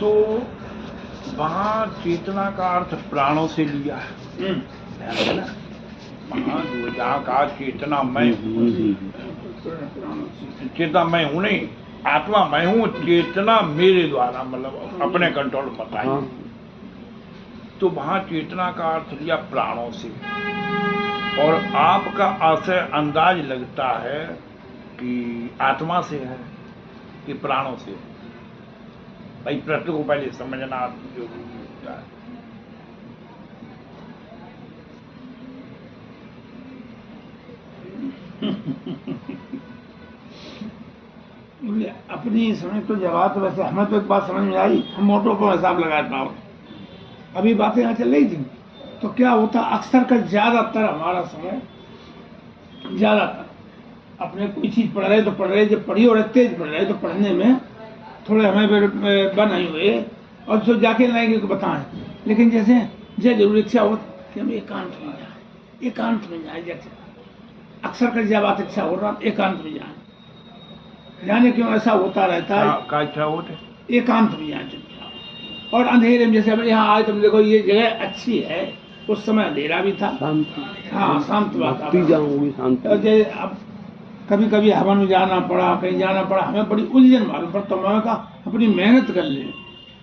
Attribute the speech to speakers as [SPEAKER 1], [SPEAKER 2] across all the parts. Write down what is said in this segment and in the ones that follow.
[SPEAKER 1] तो वहाँ चेतना का अर्थ प्राणों से लिया है, ध्यान देना। वहाँ जो जहाँ कहा चेतना मैं हूँ, चेतना मैं हूँ नहीं, आत्मा मैं हूँ, चेतना मेरे द्वारा मतलब अपने कंट्रोल में बताई। तो वहाँ चेतना का अर्थ लिया प्राणों से, और आपका आशय अंदाज लगता है कि आत्मा से है कि प्राणों से है। भाई प्रश्न को पहले समझना जरूरी होता है।
[SPEAKER 2] अपनी समझ तो जवाब तो वैसे हमें तो एक बात समझ में आई, हम मोटो को हिसाब लगाए पाओ। अभी बातें यहाँ चल रही थी तो क्या होता, अक्सर का ज्यादातर हमारा समय, ज्यादातर अपने कोई चीज पढ़ रहे तो पढ़ रहे, जब पढ़ी और तेज पढ़ रहे तो पढ़ने में थोड़े हमें बन नहीं हुए और जो जाके लाएंगे को बताएं। लेकिन जैसे जरूर इच्छा हो कि हम एकांत में जाए, एकांत में जाए, जैसे अक्सर कर ज्यादा इच्छा हो रहा एकांत में जाए, जाने क्यों ऐसा होता रहता है,
[SPEAKER 1] क्या इच्छा होते
[SPEAKER 2] एकांत में जाए चुपचाप। और अंधेरे में, जैसे अब यहाँ आए तुम देखो ये जगह अच्छी है, उस समय अंधेरा भी था, हाँ शांत वातावरण। अब कभी कभी हवन में जाना पड़ा, कहीं जाना पड़ा, हमें बड़ी उलझन मालूम पर, तो मैंने कहा अपनी मेहनत कर ले,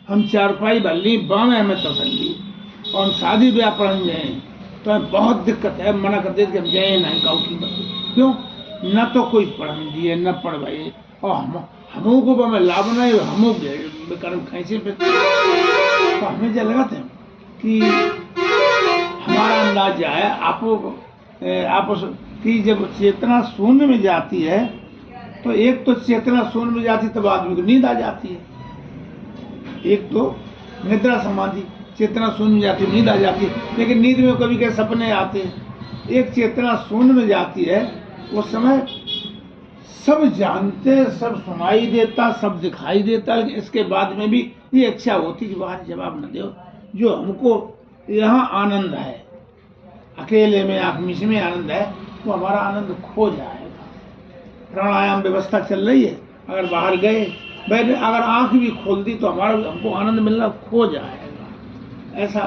[SPEAKER 2] हम चारपाई भर ली, बामें हमें तसल्ली, और हम शादी ब्याह पढ़ने जाए तो हमें बहुत दिक्कत है, मना कर दे कि हम जाए नहीं गाँव की बात। क्यों न तो कोई पढ़न दिए न पढ़वाए, और हमों को मैं लाभ नहीं, हमों कर्म खींचे पे। तो हमें क्या लगाते हैं कि हमारा अंदाज क्या है, आप कि जब चेतना शून्य में जाती है तो एक तो चेतना शून्य में जाती तब आदमी को नींद आ जाती है, एक तो निद्रा समाधि, चेतना शून्य में जाती नींद आ जाती है। लेकिन नींद में कभी कभी सपने आते हैं। एक चेतना शून्य में जाती है, उस समय सब जानते, सब सुनाई देता, सब दिखाई देता, लेकिन इसके बाद में भी ये इच्छा होती कि बाहर जवाब न दो, जो हमको यहाँ आनंद है, अकेले में आँख मिच में आनंद है, तो हमारा आनंद खो जाएगा। प्राणायाम व्यवस्था चल रही है, अगर बाहर गए बैठे, अगर आँख भी खोल दी तो हमारा हमको आनंद मिलना खो जाएगा, ऐसा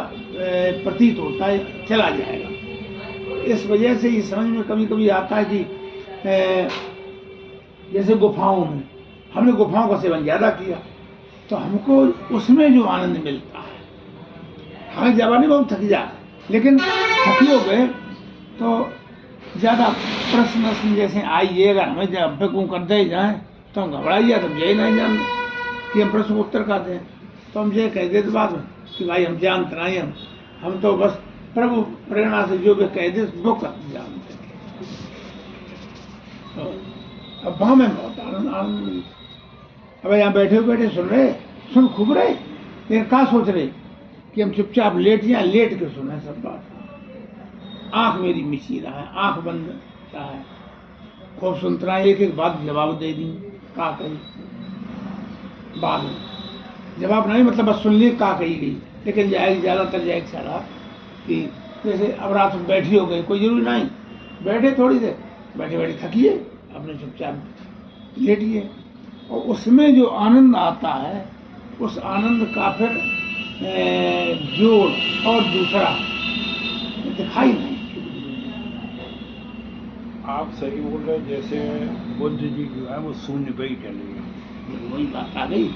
[SPEAKER 2] प्रतीत होता है, चला जाएगा। इस वजह से ये समझ में कभी कभी आता है कि जैसे गुफाओं में हमने गुफाओं का सेवन ज्यादा किया तो हमको उसमें जो आनंद मिलता है, हमें जवानी बहुत थक जाए, लेकिन थकी हो गए तो ज्यादा प्रश्न जैसे आइए, अगर हमें जब बेकूं कर दे जाए तो हम घबराइए, तो हम यही नहीं जानते कि हम प्रश्न को उत्तर का दें, तो हम ये कह देते बाद में कि भाई हम जानते नहीं, हम तो बस प्रभु प्रेरणा से जो भी कह दे वो कर जानते। तो अब वहाँ में बहुत आनंद मिलता। अब यहाँ बैठे बैठे सुन रहे, सुन खूब रहे, लेकिन क्या सोच रहे कि हम चुपचाप लेट जाए, लेट के सुने सब बात। आंख मेरी मिची रहा है, आंख बंद रहा है, खूब सुनता रहा, एक एक बात जवाब दे दी, का कही बाद में जवाब नहीं, मतलब बस सुन ली का कही गई, लेकिन जाएगी ज्यादातर जाएगी सारा कि जैसे अब रात में बैठी हो गई, कोई जरूरी नहीं, बैठे थोड़ी देर, बैठे बैठे थकिए, अपने चुपचाप लेटिए, और उसमें जो आनंद आता है, उस आनंद का फिर जोड़ और दूसरा दिखाई नहीं।
[SPEAKER 1] आप सही बोल रहे, जैसे बुद्ध जी जो है वो शून्य पे ही चले गए,
[SPEAKER 2] वही बात आ गई,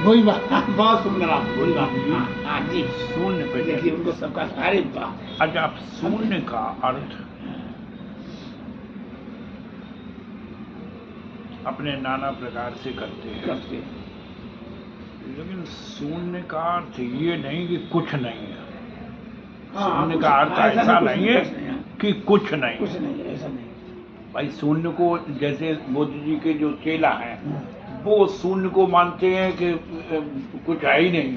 [SPEAKER 2] वही बात, बहुत सुंदर आप, वही बात। हाँ जी,
[SPEAKER 1] शून्य पे
[SPEAKER 2] देखिए उनको सबका सारे बात।
[SPEAKER 1] अच्छा, आप शून्य का अर्थ अपने नाना प्रकार से करते हैं, लेकिन शून्य का अर्थ ये नहीं कि कुछ नहीं है। शून्य का अर्थ ऐसा नहीं है कि कुछ नहीं,
[SPEAKER 2] ऐसा नहीं।
[SPEAKER 1] भाई शून्य को, जैसे बुद्ध जी के जो चेला हैं वो शून्य को मानते हैं कि कुछ है ही नहीं,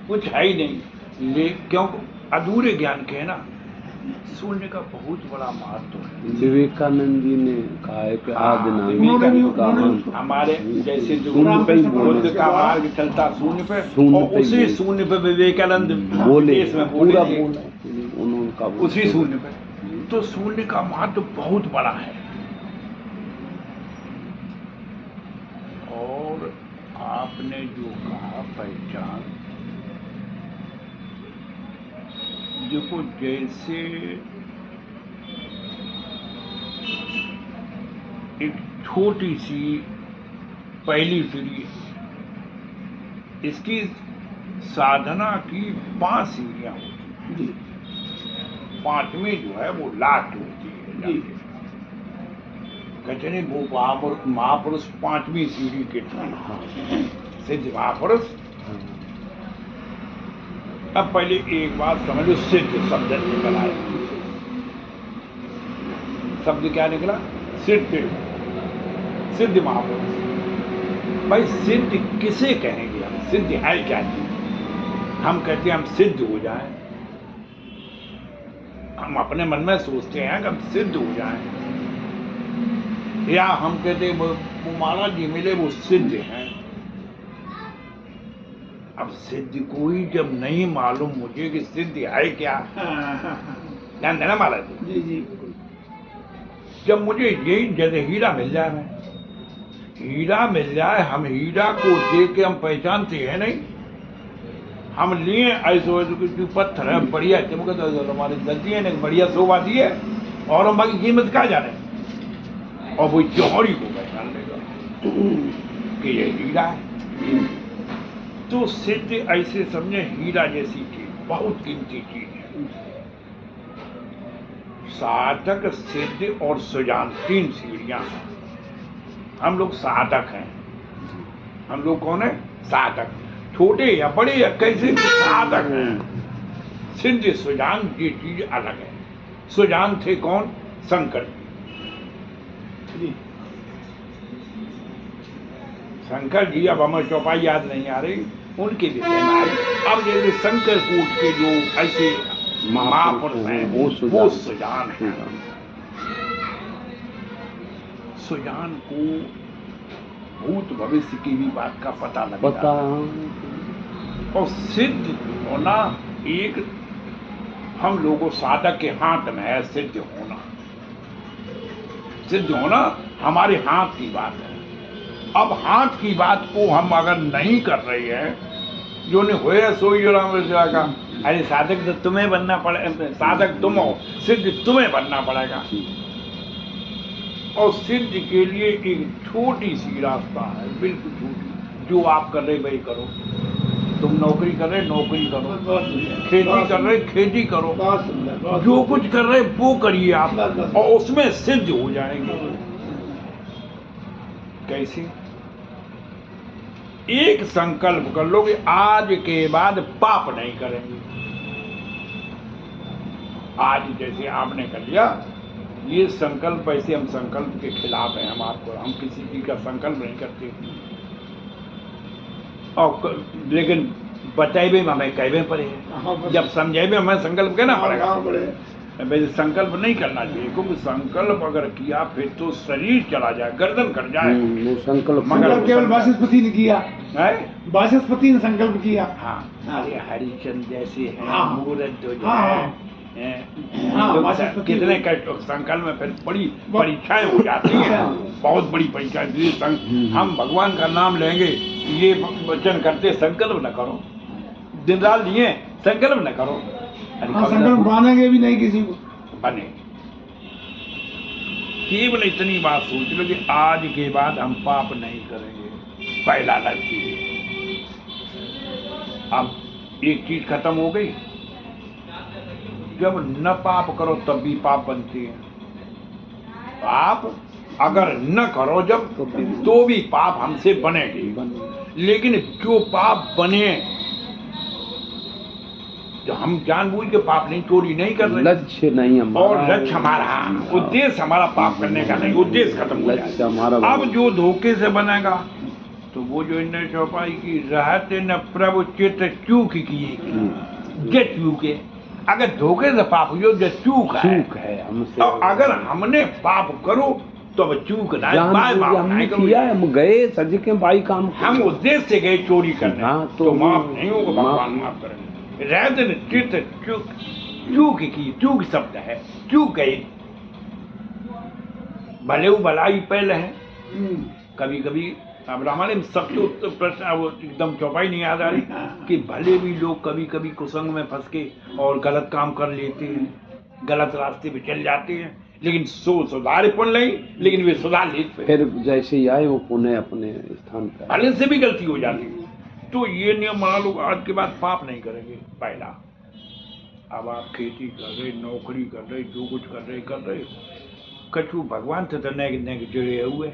[SPEAKER 1] कुछ है ही नहीं, क्यों? अधूरे ज्ञान के है ना। शून्य का बहुत बड़ा महत्व है।
[SPEAKER 3] विवेकानंद जी ने कहा है कि आदि नाम
[SPEAKER 1] हमारे जैसे जो बुद्ध का मार्ग चलता शून्य पे, और उसी शून्य पे विवेकानंद
[SPEAKER 3] बोले,
[SPEAKER 1] पूरा
[SPEAKER 3] उनका
[SPEAKER 1] उसी शून्य पे। तो शून्य का महत्व बहुत बड़ा है, और आपने जो कहा पहचान, देखो जैसे एक छोटी सी पहली सीढ़ी, इसकी साधना की 5 सीढ़ियां होती हैं। 5वीं जो है वो लास्ट होती है। कहते नहीं वो महापुरुष 5वीं सीढ़ी के सिद्ध महापुरुष। अब पहले एक बात समझो, सिद्ध शब्द निकल आया। शब्द क्या निकला? सिद्ध, सिद्ध महापुरुष। भाई सिद्ध किसे कहेंगे हम? सिद्ध है क्या चीज? हम कहते हैं हम सिद्ध हो जाएं, हम अपने मन में सोचते हैं कि हम सिद्ध हो जाएं, या हम कहते हैं वो महाराज जी मिले वो सिद्ध हैं। अब सिद्ध को ही जब नहीं मालूम मुझे कि सिद्ध है क्या, ध्यान देना महाराज जी।
[SPEAKER 2] जी।
[SPEAKER 1] जब मुझे यही जैसे हीरा मिल जाए, मैं हीरा मिल जाए, हम हीरा को देख के हम पहचानते हैं नहीं। हम लिए ऐसे जो पत्थर है बढ़िया चमकत हमारे गलती है नहीं, बढ़िया शोभा दी है, और हम बाकी कीमत कहा जा रहे, और वो जौहरी को पहचान लेगा कि ये हीरा है। तो सिद्ध ऐसे समझे हीरा जैसी चीज, बहुत कीमती चीज है। साधक, सिद्ध और सुजान 3 सीढ़ियां हैं। हम लोग साधक हैं। हम लोग कौन है? साधक। छोटे या बड़े या कैसे साधक हैं। सिद्ध सुजान ये चीज अलग है। सुजान थे कौन? शंकर जी। शंकर जी, अब हमें चौपाई याद नहीं आ रही, उनके विषय में आई। अब जैसे शंकर कूट के जो ऐसे महापुरुष हैं वो सुजान है। सुजान को भूत भविष्य की भी बात का पता लगता है। और सिद्ध होना एक हम लोगों साधक के हाथ में है। सिद्ध होना, सिद्ध होना हमारे हाथ की बात है। अब हाथ की बात को हम अगर नहीं कर रहे हैं, जो नहीं हुए सो ही राम का, अरे साधक तो तुम्हें बनना पड़ेगा, साधक तुम हो, सिद्ध तुम्हें बनना पड़ेगा। और सिद्ध के लिए एक छोटी सी रास्ता है, बिल्कुल छोटी। जो आप कर रहे वही करो। तुम नौकरी कर रहे नौकरी करो, खेती कर रहे खेती करो, जो कुछ कर रहे वो करिए आप, और उसमें सिद्ध हो जाएंगे। कैसे? एक संकल्प कर लो कि आज के बाद पाप नहीं करेंगे। आज जैसे आपने कर लिया, ये संकल्प, ऐसे हम संकल्प के खिलाफ हैं। हम किसी चीज का संकल्प नहीं करते, और लेकिन बताइए हमें कहवे पड़े, जब समझाइए हमें संकल्प कहना पड़ेगा। वैसे संकल्प नहीं करना चाहिए, क्योंकि संकल्प अगर किया फिर तो शरीर चला जाए, गर्दन कट जाए।
[SPEAKER 2] संकल्प मगर केवल वाचस्पति ने किया है, वाचस्पति ने संकल्प किया।
[SPEAKER 1] हाँ, अरे हरिचंद जैसे हैं, मुहूर्त जो कितने संकल्प में फिर बड़ी परीक्षाएं हो जाती हैं, बहुत बड़ी परीक्षाएं। हम भगवान का नाम लेंगे, ये वचन करते संकल्प न करो, दिन रात लिए संकल्प न करो।
[SPEAKER 2] संकल्प मानेंगे भी नहीं किसी को,
[SPEAKER 1] बने। केवल इतनी बात सोच लो कि आज के बाद हम पाप नहीं करेंगे, पहला लक्ष्य। अब एक चीज खत्म हो गई, जब न पाप करो तब भी पाप बनते हैं। पाप अगर न करो जब, तो भी पाप हमसे बनेंगे। लेकिन जो पाप बने, जो हम जानबूझ के पाप नहीं, चोरी नहीं कर रहे,
[SPEAKER 3] लक्ष्य नहीं हमारा,
[SPEAKER 1] और लक्ष्य हमारा, उद्देश्य हमारा पाप करने का नहीं, उद्देश्य खत्म हो जाएगा। अब जो धोखे से बनेगा, तो वो जो इन्हें चौपाई की रहते न प्रभु चित्त चूक किए, जे चूके। अगर धोखे से पाप हुई जो चूक है हमसे, तो अगर हमने पाप करो तो अब चूक ना,
[SPEAKER 3] हमने किया, हम गए सज के भाई काम,
[SPEAKER 1] हम उद्देश्य से गए चोरी करने, तो माफ नहीं होगा, भगवान माफ करेंगे। रहते न चित्त चूक, चूक की, चूक शब्द है, चूक गए। भले वो भलाई पहले है, कभी कभी अब रामायण में सबसे उत्तर प्रश्न अब एकदम चौपाई नहीं याद आ रही कि भले भी लोग कभी कभी कुसंग में फंस के और गलत काम कर लेते हैं, गलत रास्ते पे चल जाते हैं, लेकिन सुधारे पुण्य नहीं, लेकिन वे सुधार लेते
[SPEAKER 3] फिर जैसे ही आए वो पुनः अपने स्थान पर
[SPEAKER 1] भले से भी गलती हो जाती है। तो ये नियम बना लो, आज के बाद पाप नहीं करेंगे। पहला, अब आप खेती कर रहे, नौकरी कर रहे, जो कुछ कर रहे कछु भगवान से तो नहीं जुड़े हुए।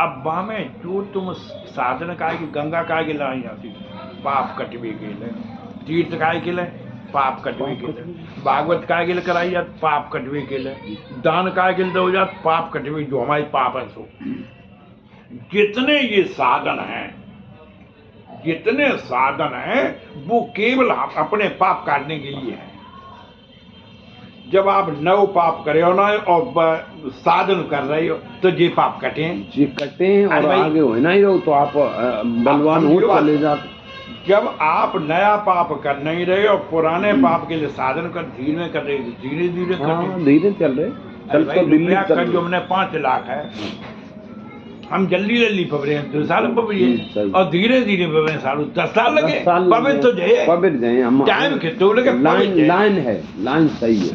[SPEAKER 1] अब बामे जो तुम साधन काय की गंगा काय के लाई जाती, पाप कटवे के लिए, तीर्थ काय के लिए, पाप कटवे के लिए, भागवत काय के लिए कराई जात, पाप कटवे के लिए, दान काय के लिए हो जात, पाप कटवे, जो हमारे पाप है सो। जितने ये साधन हैं, जितने साधन हैं वो केवल अपने पाप काटने के लिए है। जब आप नव पाप करे हो ना और साधन कर रहे हो तो ये पाप कटे,
[SPEAKER 3] जी कटे और आगे हो ना ही रहो तो आप बलवान हो चले जाते।
[SPEAKER 1] जब आप नया पाप कर नहीं रहे और पुराने पाप के लिए साधन कर धीरे कर रहे, धीरे धीरे
[SPEAKER 3] धीरे चल रहे, चल तो दिल्ली
[SPEAKER 1] कर जो हमने 5 लाख है, हम जल्दी जल्दी पबरे हैं, 2 साल पबरे और धीरे धीरे पबरे सालों 10 साल लगे पबे तो
[SPEAKER 3] जाए हम
[SPEAKER 1] टाइम के तो लगे।
[SPEAKER 3] लाइन है, लाइन सही है,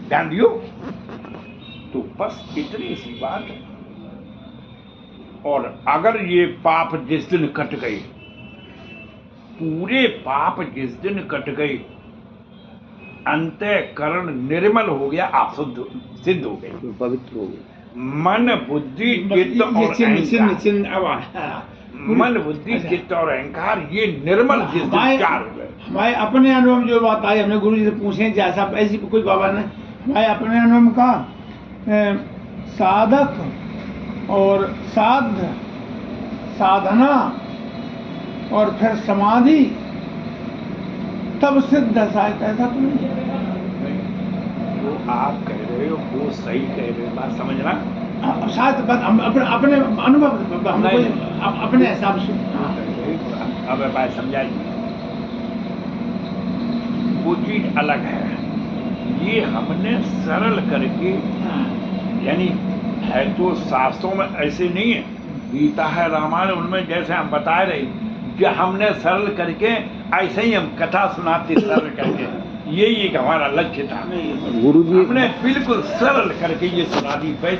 [SPEAKER 1] ध्यान दियो। तो बस इतनी सी बात है। और अगर ये पाप जिस दिन कट गए, पूरे पाप जिस दिन कट गए, अंतःकरण निर्मल हो गया, आप सिद्ध हो गए,
[SPEAKER 3] पवित्र हो गए।
[SPEAKER 1] मन बुद्धि चित्त और मन बुद्धि चित्त और अहंकार ये निर्मल जिस दिन चार हो गए।
[SPEAKER 2] हमारे अपने अनुभव जो बात आई, हमने गुरु जी से पूछे जैसा ऐसी कोई बाबा ने हमारे अपने अनुभव का साधक और साध्य, साधना और फिर समाधि तब सिद्ध शायद, ऐसा तो नहीं है।
[SPEAKER 1] जो आप कह रहे हो वो सही कह रहे हो, बात समझना
[SPEAKER 2] शायद हम अपने अनुभव हम अपने हिसाब से।
[SPEAKER 1] अब बात समझाइए, वो चीज अलग है, ये हमने सरल करके, यानी है तो शास्त्रों में ऐसे नहीं है, गीता है, रामायण, उनमें जैसे हम बता रहे, जो हमने सरल करके ऐसे ही हम कथा सुनाते सरल करके, यही एक हमारा लक्ष्य था।
[SPEAKER 3] गुरु जी
[SPEAKER 1] हमने बिल्कुल सरल करके ये सुना दी। वैसे